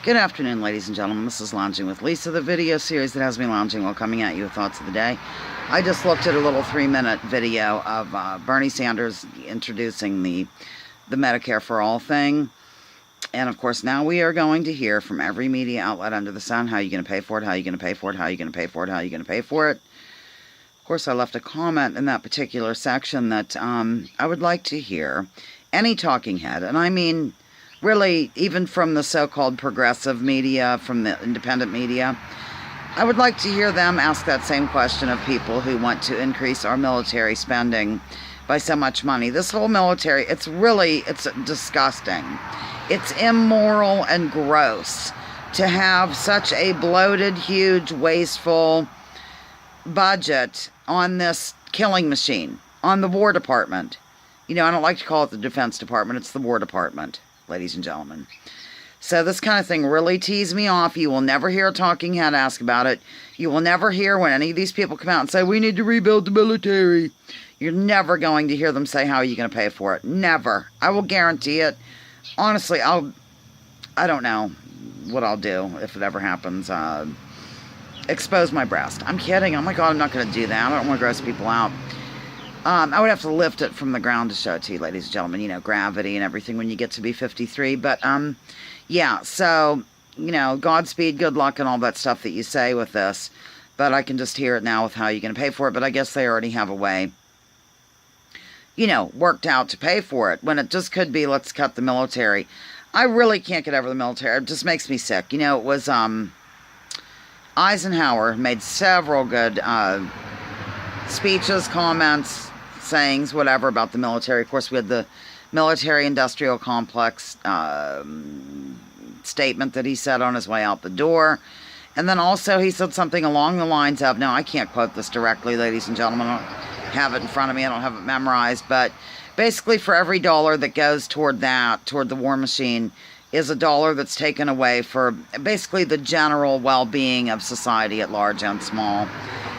Good afternoon, ladies and gentlemen. This is Lounging with Lisa, the video series that has me lounging while coming at you with thoughts of the day. I just looked at a little 3-minute video of Bernie Sanders introducing the Medicare for All thing. And, of course, now we are going to hear from every media outlet under the sun, how are you going to pay for it, how are you going to pay for it, how are you going to pay for it, how are you going to pay for it. Of course, I left a comment in that particular section that I would like to hear any talking head, and I mean really even from the so-called progressive media, from the independent media, I would like to hear them ask that same question of people who want to increase our military spending by so much money. This whole military, it's disgusting. It's immoral and gross to have such a bloated, huge, wasteful budget on this killing machine, on the War Department. You know, I don't like to call it the Defense Department, it's the War Department, ladies and gentlemen. So this kind of thing really tees me off. You will never hear a talking head ask about it. You will never hear when any of these people come out and say, we need to rebuild the military. You're never going to hear them say, how are you going to pay for it? Never. I will guarantee it. Honestly, I don't know what I'll do if it ever happens. Expose my breast. I'm kidding. Oh my God, I'm not going to do that. I don't want to gross people out. I would have to lift it from the ground to show it to you, ladies and gentlemen. You know, gravity and everything when you get to be 53. But, yeah, so, you know, Godspeed, good luck, and all that stuff that you say with this. But I can just hear it now with how you're going to pay for it. But I guess they already have a way, you know, worked out to pay for it. When it just could be, let's cut the military. I really can't get over the military. It just makes me sick. You know, it was, Eisenhower made several good, speeches, comments, sayings, whatever, about the military. Of course, we had the military-industrial complex statement that he said on his way out the door. And then also he said something along the lines of, now I can't quote this directly, ladies and gentlemen, I don't have it in front of me, I don't have it memorized, but basically for every dollar that goes toward that, toward the war machine, is a dollar that's taken away for basically the general well-being of society at large and small,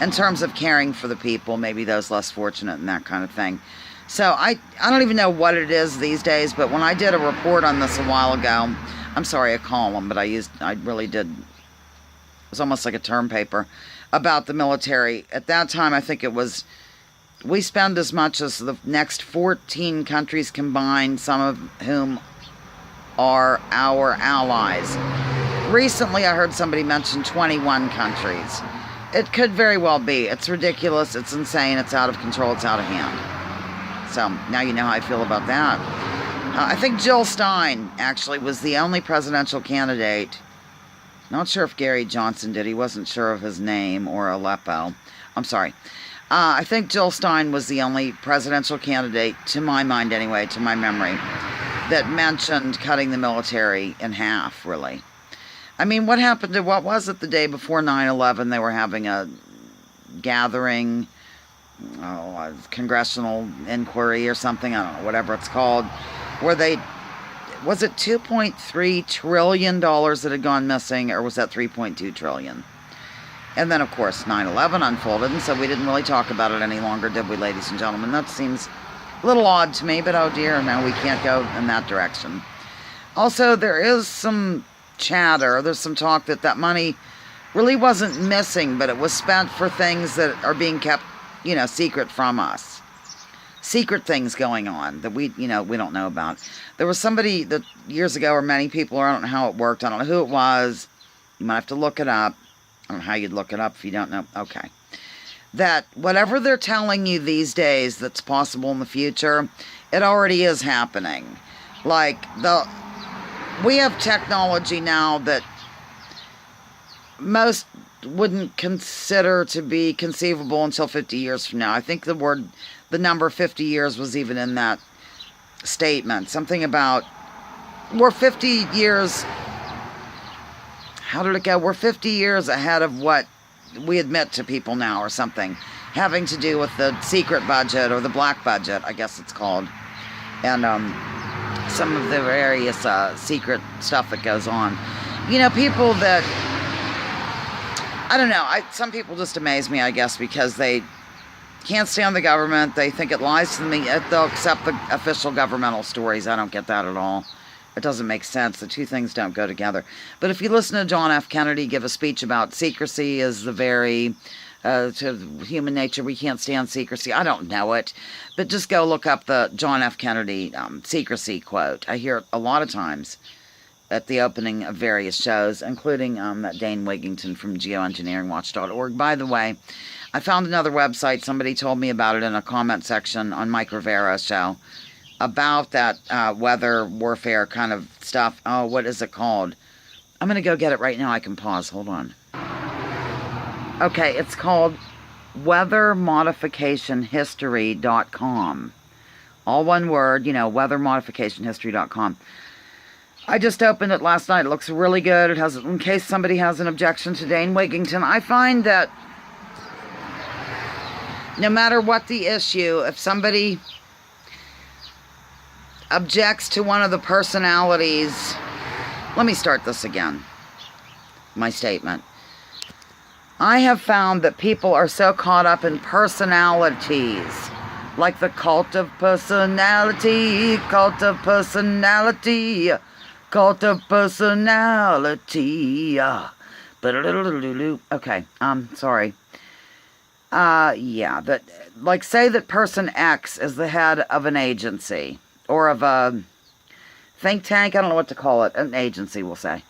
in terms of caring for the people, maybe those less fortunate and that kind of thing. So I don't even know what it is these days, but when I did a report on this a while ago, I'm sorry, a column, but I really did, it was almost like a term paper, about the military. At that time, I think it was, we spend as much as the next 14 countries combined, some of whom are our allies. Recently, I heard somebody mention 21 countries. It could very well be. It's ridiculous. It's insane. It's out of control. It's out of hand. So, now you know how I feel about that. I think Jill Stein, actually, was the only presidential candidate. Not sure if Gary Johnson did. He wasn't sure of his name, or Aleppo. I'm sorry. I think Jill Stein was the only presidential candidate, to my mind anyway, to my memory, that mentioned cutting the military in half, really. I mean, what happened to, what was it the day before 9/11? They were having a gathering, a congressional inquiry or something, I don't know, whatever it's called, where they, was it $2.3 trillion that had gone missing, or was that 3.2 trillion? And then, of course, 9/11 unfolded, and so we didn't really talk about it any longer, did we, ladies and gentlemen? That seems a little odd to me, but oh dear, no, we can't go in that direction. Also, there is some chatter, there's some talk that money really wasn't missing, but it was spent for things that are being kept, you know, secret from us. Secret things going on that we don't know about. There was somebody that years ago, or many people, or I don't know how it worked, I don't know who it was, you might have to look it up. I don't know how you'd look it up if you don't know. Okay. That whatever they're telling you these days that's possible in the future, it already is happening. Like, we have technology now that most wouldn't consider to be conceivable until 50 years from now. I think the number 50 years was even in that statement. Something about, we're 50 years, how did it go? We're 50 years ahead of what we admit to people now, or something, having to do with the secret budget, or the black budget, I guess it's called, and some of the various secret stuff that goes on. You know, people that, I don't know, some people just amaze me, I guess, because they can't stand the government. They think it lies to them. They'll accept the official governmental stories. I don't get that at all. It doesn't make sense. The two things don't go together. But if you listen to John F. Kennedy give a speech about secrecy is the very, to human nature, we can't stand secrecy. I don't know it. But just go look up the John F. Kennedy secrecy quote. I hear it a lot of times at the opening of various shows, including that Dane Wigington from geoengineeringwatch.org. By the way, I found another website. Somebody told me about it in a comment section on Mike Rivera's show about that weather warfare kind of stuff. Oh, what is it called? I'm going to go get it right now. I can pause. Hold on. Okay, it's called weathermodificationhistory.com. All one word, weathermodificationhistory.com. I just opened it last night. It looks really good. It has, in case somebody has an objection to Dane Wigington. I find that no matter what the issue, if somebody objects to one of the personalities, let me start this again, my statement. I have found that people are so caught up in personalities, like the cult of personality, cult of personality, cult of personality. Okay, sorry. Yeah, that, like, say that person X is the head of an agency, or of a think tank, I don't know what to call it, an agency, we'll say.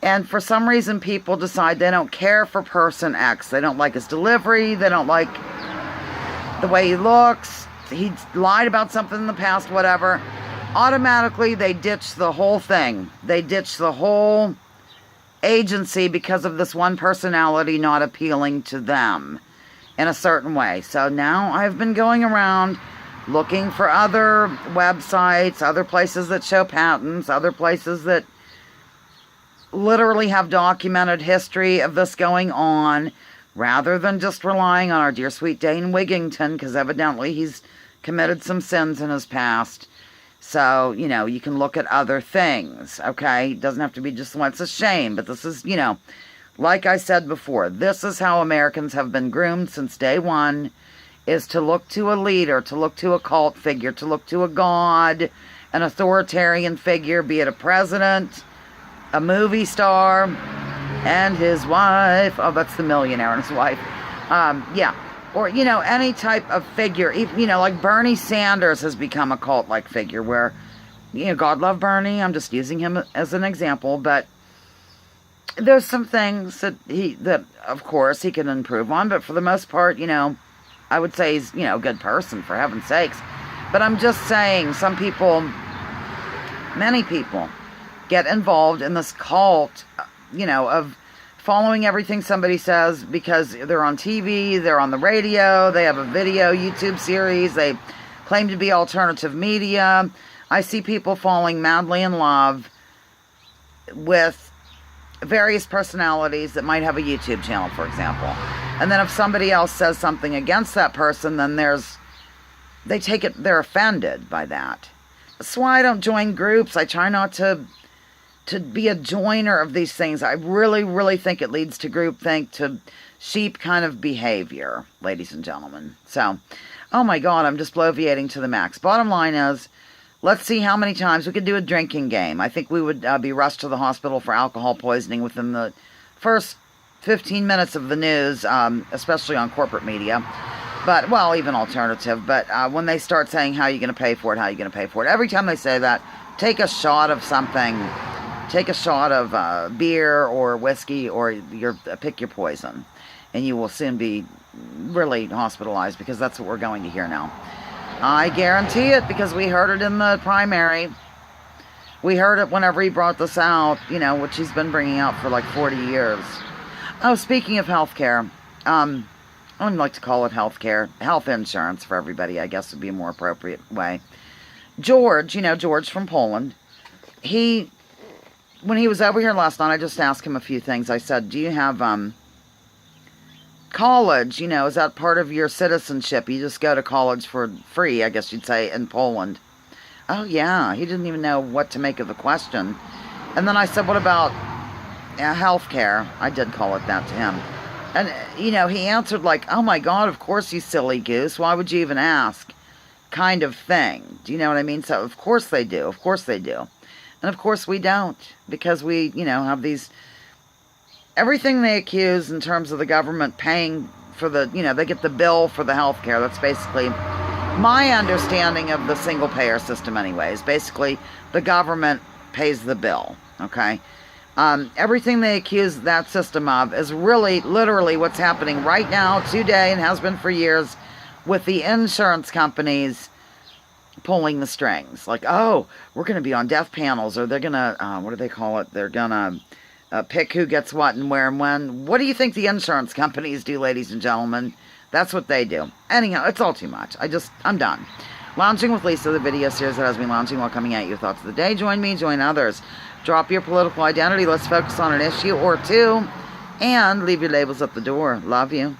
And for some reason, people decide they don't care for person X. They don't like his delivery, they don't like the way he looks, he lied about something in the past, whatever. Automatically, they ditch the whole thing. They ditch the whole agency because of this one personality not appealing to them in a certain way. So now I've been going around looking for other websites, other places that show patents, other places that literally have documented history of this going on, rather than just relying on our dear sweet Dane Wigington, because evidently he's committed some sins in his past. So, you can look at other things, okay? It doesn't have to be just one. It's a shame, but this is, like I said before, this is how Americans have been groomed since day one, is to look to a leader, to look to a cult figure, to look to a god, an authoritarian figure, be it a president, a movie star, and his wife. Oh, that's the millionaire and his wife. Yeah. Or, any type of figure. Like Bernie Sanders has become a cult-like figure where, God love Bernie. I'm just using him as an example. But there's some things that of course, he can improve on. But for the most part, I would say he's, a good person, for heaven's sakes. But I'm just saying, some people, many people, get involved in this cult, of following everything somebody says because they're on TV, they're on the radio, they have a video, YouTube series, they claim to be alternative media. I see people falling madly in love with various personalities that might have a YouTube channel, for example. And then if somebody else says something against that person, then they're offended by that. That's why I don't join groups. I try not to be a joiner of these things. I really, really think it leads to groupthink, to sheep kind of behavior, ladies and gentlemen. So, oh my God, I'm just bloviating to the max. Bottom line is, let's see how many times we could do a drinking game. I think we would be rushed to the hospital for alcohol poisoning within the first 15 minutes of the news, especially on corporate media. But, well, even alternative. But when they start saying, how are you going to pay for it, how are you going to pay for it? Every time they say that, take a shot of something. Take a shot of beer or whiskey, or pick your poison. And you will soon be really hospitalized, because that's what we're going to hear now. I guarantee it, because we heard it in the primary. We heard it whenever he brought this out, which he's been bringing out for like 40 years. Oh, speaking of healthcare, I wouldn't like to call it healthcare. Health insurance for everybody, I guess, would be a more appropriate way. George, George from Poland, when he was over here last night, I just asked him a few things. I said, do you have college? Is that part of your citizenship? You just go to college for free, I guess you'd say, in Poland. Oh, yeah. He didn't even know what to make of the question. And then I said, what about health care? I did call it that to him. And, he answered like, oh, my God, of course, you silly goose. Why would you even ask? Kind of thing. Do you know what I mean? So, of course they do. Of course they do. And of course we don't, because we, have these, everything they accuse in terms of the government paying for the, they get the bill for the health care. That's basically my understanding of the single payer system anyways. Basically, the government pays the bill, okay? Everything they accuse that system of is really, literally what's happening right now, today, and has been for years, with the insurance companies pulling the strings. Like, oh, we're going to be on death panels, or they're going to, what do they call it? They're going to pick who gets what and where and when. What do you think the insurance companies do, ladies and gentlemen? That's what they do. Anyhow, it's all too much. I'm done. Lounging with Lisa, the video series that has me lounging while coming at you with thoughts of the day. Join me, join others. Drop your political identity. Let's focus on an issue or two. And leave your labels at the door. Love you.